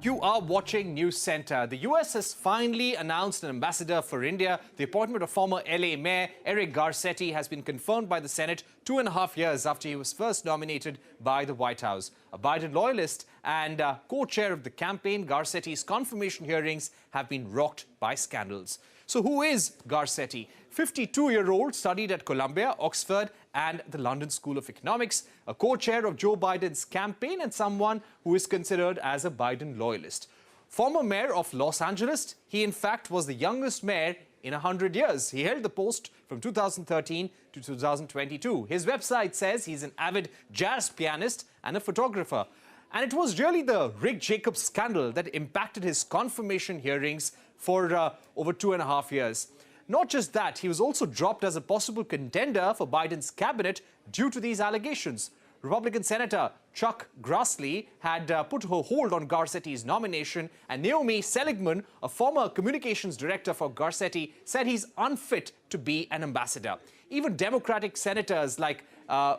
You are watching Newscentre. The US has finally announced an ambassador for India. The appointment of former LA Mayor Eric Garcetti has been confirmed by the Senate 2.5 years after he was first nominated by the White House. A Biden loyalist and co-chair of the campaign, Garcetti's confirmation hearings have been rocked by scandals. So who is Garcetti? 52-year-old, studied at Columbia, Oxford and the London School of Economics, a co-chair of Joe Biden's campaign and someone who is considered as a Biden loyalist. Former mayor of Los Angeles, he in fact was the youngest mayor in 100 years. He held the post from 2013 to 2022. His website says he's an avid jazz pianist and a photographer. And it was really the Rick Jacobs scandal that impacted his confirmation hearings for over 2.5 years. Not just that, he was also dropped as a possible contender for Biden's cabinet due to these allegations. Republican Senator Chuck Grassley had put a hold on Garcetti's nomination, and Naomi Seligman, a former communications director for Garcetti, said he's unfit to be an ambassador. Even Democratic senators like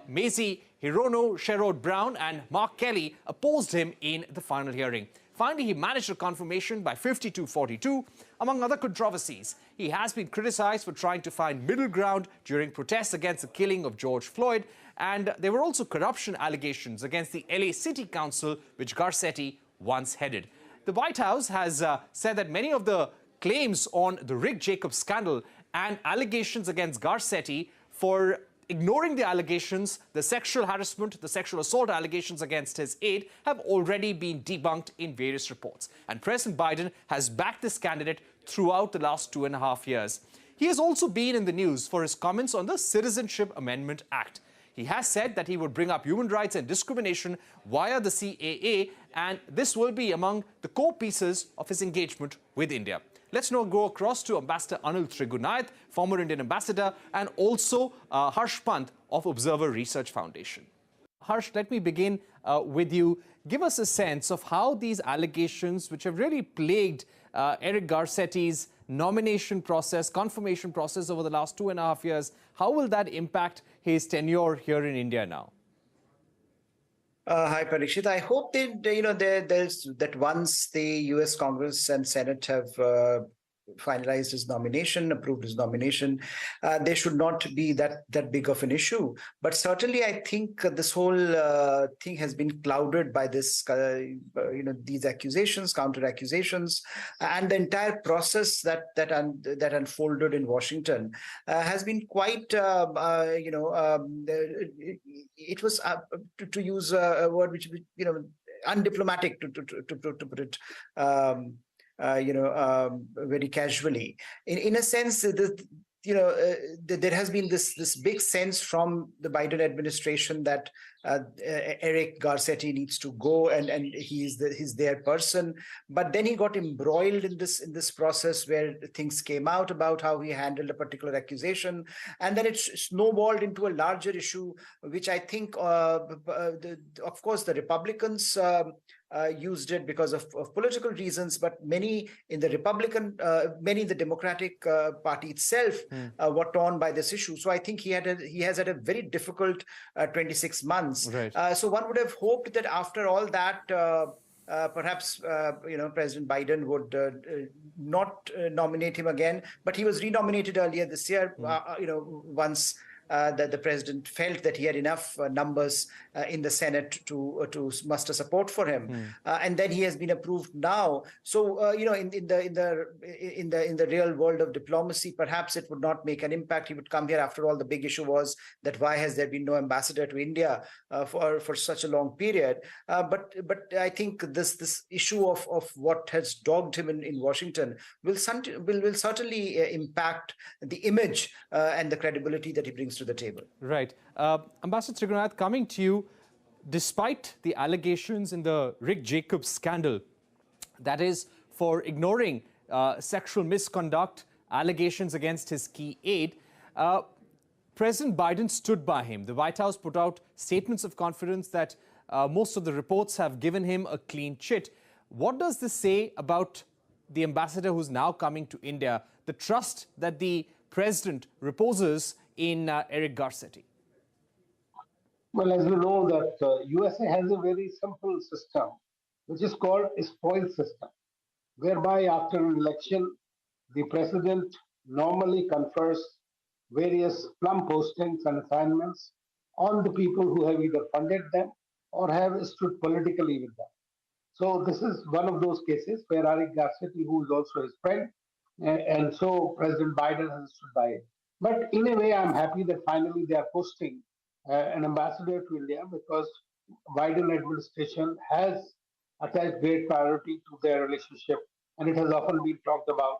Mazie Hirono, Sherrod Brown and Mark Kelly opposed him in the final hearing. Finally, he managed a confirmation by 52-42. Among other controversies, he has been criticized for trying to find middle ground during protests against the killing of George Floyd. And there were also corruption allegations against the LA City Council, which Garcetti once headed. The White House has said that many of the claims on the Rick Jacobs scandal and allegations against Garcetti for ignoring the allegations, the sexual harassment, the sexual assault allegations against his aide have already been debunked in various reports. And President Biden has backed this candidate throughout the last 2.5 years. He has also been in the news for his comments on the Citizenship Amendment Act. He has said that he would bring up human rights and discrimination via the CAA, and this will be among the core pieces of his engagement with India. Let's now go across to Ambassador Anil Trigunayat, former Indian ambassador, and also Harsh Pant of Observer Research Foundation. Harsh, let me begin with you. Give us a sense of how these allegations, which have really plagued Eric Garcetti's nomination process, confirmation process over the last 2.5 years, how will that impact his tenure here in India now? Hi, Parikshit. I hope there's that once the U.S. Congress and Senate have finalized his nomination, approved his nomination, there should not be that big of an issue. But certainly, I think this whole thing has been clouded by this, these accusations, counter accusations, and the entire process that unfolded in Washington has been quite, it was to use a word which undiplomatic to put it. Very casually. In a sense, there has been this big sense from the Biden administration that Eric Garcetti needs to go, and he's their person. But then he got embroiled in this process where things came out about how he handled a particular accusation, and then it snowballed into a larger issue, which I think, of course, the Republicans used it because of political reasons, but many in the Democratic Party itself were torn by this issue. So I think he has had a very difficult 26 months. Right. So one would have hoped that after all that, perhaps President Biden would not nominate him again, but he was renominated earlier this year. Once that the president felt that he had enough numbers in the Senate to muster support for him, and then he has been approved now. So in the real world of diplomacy, perhaps it would not make an impact. He would come here. After all, the big issue was that why has there been no ambassador to India for such a long period? But I think this issue of what has dogged him in Washington will certainly impact the image and the credibility that he brings to the table. Right. Ambassador Trigunayat, coming to you, despite the allegations in the Rick Jacobs scandal, that is for ignoring sexual misconduct, allegations against his key aide, President Biden stood by him. The White House put out statements of confidence that most of the reports have given him a clean chit. What does this say about the ambassador who's now coming to India, the trust that the president reposes in Eric Garcetti? Well, as you know, that USA has a very simple system. which is called a spoil system, whereby after an election, the president normally confers various plum postings and assignments on the people who have either funded them or have stood politically with them. So this is one of those cases where Eric Garcetti, who is also his friend, and so President Biden has stood by it. But in a way, I'm happy that finally they are posting an ambassador to India, because Biden administration has attached great priority to their relationship, and it has often been talked about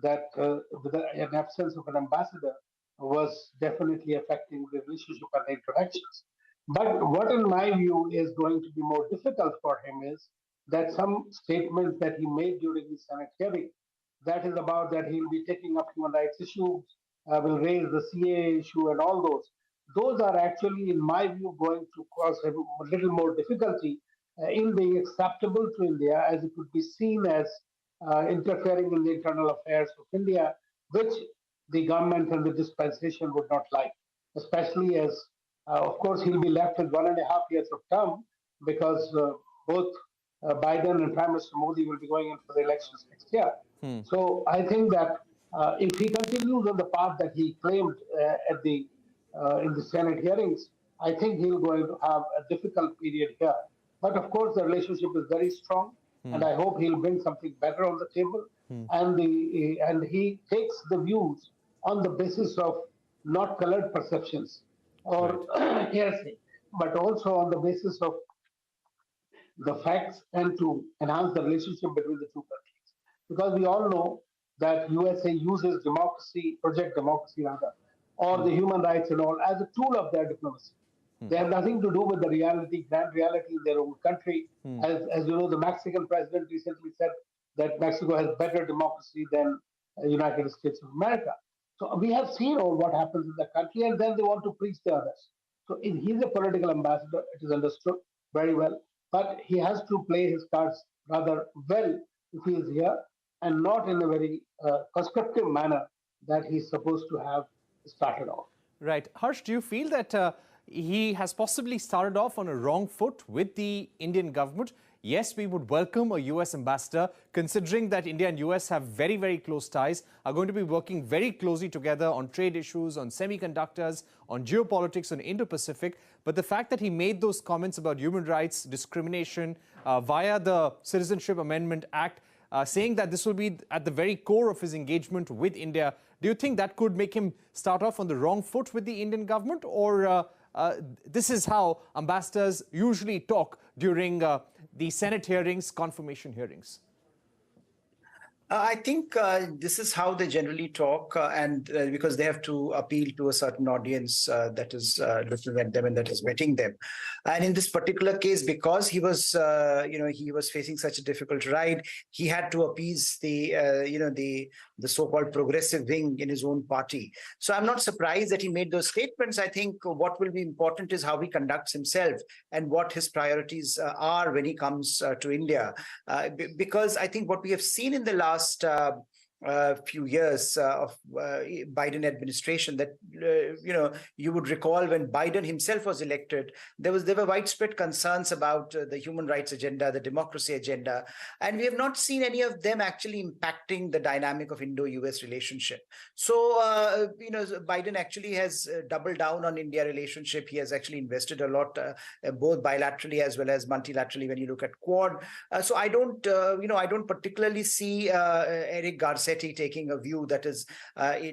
that an absence of an ambassador was definitely affecting the relationship and the interactions. But what, in my view, is going to be more difficult for him is that some statements that he made during the Senate hearing, that is about that he'll be taking up human rights issues, will raise the CA issue and all those are actually, in my view, going to cause him a little more difficulty in being acceptable to India, as it would be seen as interfering in the internal affairs of India, which the government and the dispensation would not like, especially as, of course, he'll be left with 1.5 years of term, because both Biden and Prime Minister Modi will be going in for the elections next year. So I think that if he continues on the path that he claimed at the in the Senate hearings, I think he's going to have a difficult period here. But of course, the relationship is very strong, and I hope he'll bring something better on the table. And he takes the views on the basis of not colored perceptions or hearsay, but also on the basis of the facts, and to enhance the relationship between the two countries. Because we all know that USA uses democracy, project democracy rather, or the human rights and all as a tool of their diplomacy. They have nothing to do with the reality, grand reality in their own country. As you know, the Mexican president recently said that Mexico has better democracy than the United States of America. So we have seen all what happens in the country, and then they want to preach the others. So if he's a political ambassador, it is understood very well, but he has to play his cards rather well if he is here, and not in a very constructive manner that he's supposed to have started off. Right. Harsh, do you feel that he has possibly started off on a wrong foot with the Indian government? Yes, we would welcome a US ambassador, considering that India and US have very, very close ties, are going to be working very closely together on trade issues, on semiconductors, on geopolitics, on Indo-Pacific. But the fact that he made those comments about human rights, discrimination via the Citizenship Amendment Act, saying that this will be at the very core of his engagement with India, do you think that could make him start off on the wrong foot with the Indian government? Or this is how ambassadors usually talk during the Senate hearings, confirmation hearings? I think this is how they generally talk, and because they have to appeal to a certain audience that is looking at them and that is vetting them. And in this particular case, because he was, he was facing such a difficult ride, he had to appease the, the so-called progressive wing in his own party. So I'm not surprised that he made those statements. I think what will be important is how he conducts himself and what his priorities are when he comes to India, because I think what we have seen in the last few years of Biden administration, that you would recall when Biden himself was elected, there were widespread concerns about the human rights agenda, the democracy agenda, and we have not seen any of them actually impacting the dynamic of Indo-US relationship. So Biden actually has doubled down on India relationship. He has actually invested a lot, both bilaterally as well as multilaterally when you look at Quad. So I don't particularly see Eric Garcetti taking a view that is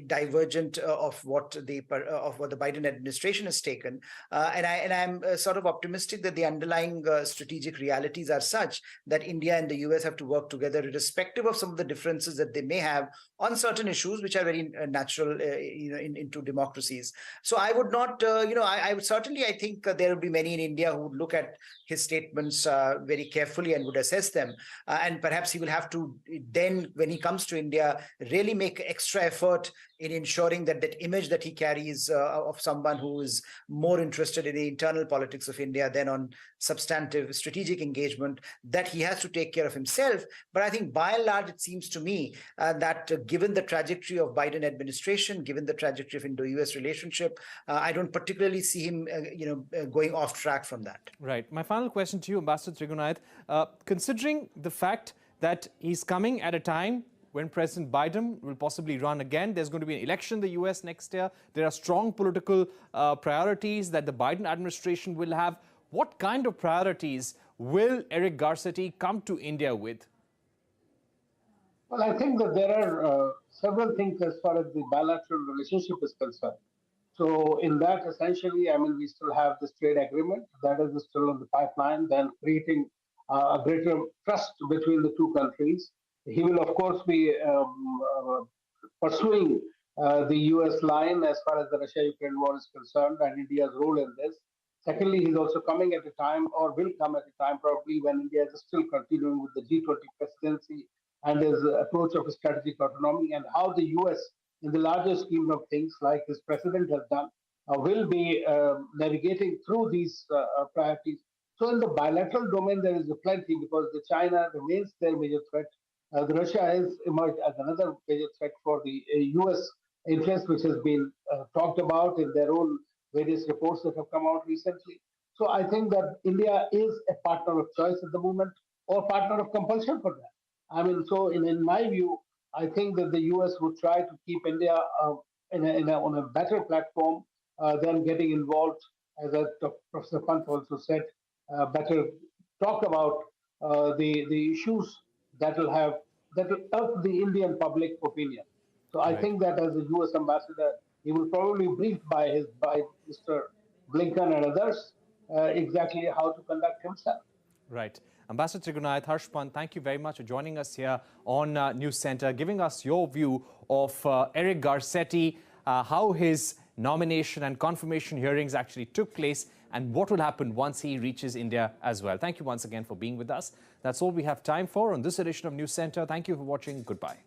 divergent of what the Biden administration has taken, and I'm sort of optimistic that the underlying strategic realities are such that India and the US have to work together, irrespective of some of the differences that they may have on certain issues which are very natural, into democracies. So I would not, I would certainly, I think there will be many in India who would look at his statements very carefully and would assess them, and perhaps he will have to then, when he comes to India, India really make extra effort in ensuring that that image that he carries of someone who is more interested in the internal politics of India than on substantive strategic engagement, that he has to take care of himself. But I think by and large, it seems to me that given the trajectory of Biden administration, given the trajectory of Indo-US relationship, I don't particularly see him going off track from that. Right. My final question to you, Ambassador Trigunayat, considering the fact that he's coming at a time when President Biden will possibly run again, there's going to be an election in the US next year. There are strong political priorities that the Biden administration will have. What kind of priorities will Eric Garcetti come to India with? Well, I think that there are several things as far as the bilateral relationship is concerned. So in that, essentially, I mean, we still have this trade agreement that is still on the pipeline, then creating a greater trust between the two countries. He will, of course, be pursuing the US line as far as the Russia-Ukraine war is concerned and India's role in this. Secondly, he's also coming at a time, or will come at a time probably, when India is still continuing with the G20 presidency and his approach of strategic autonomy, and how the US, in the larger scheme of things, like his president has done, will be navigating through these priorities. So in the bilateral domain, there is plenty, because the China remains their major threat. The Russia has emerged as another major threat for the US interest, which has been talked about in their own various reports that have come out recently. So I think that India is a partner of choice at the moment, or partner of compulsion for that. I mean, so in my view, I think that the US would try to keep India on a better platform than getting involved, as Professor Pant also said, better talk about the issues that will help the Indian public opinion. So I think that as a US ambassador, he will probably brief by Mr. Blinken and others exactly how to conduct himself. Right. Ambassador Trigunayat, Harsh Pant, thank you very much for joining us here on Newscentre, giving us your view of Eric Garcetti, how his nomination and confirmation hearings actually took place, and what will happen once he reaches India as well. Thank you once again for being with us. That's all we have time for on this edition of Newscentre. Thank you for watching. Goodbye.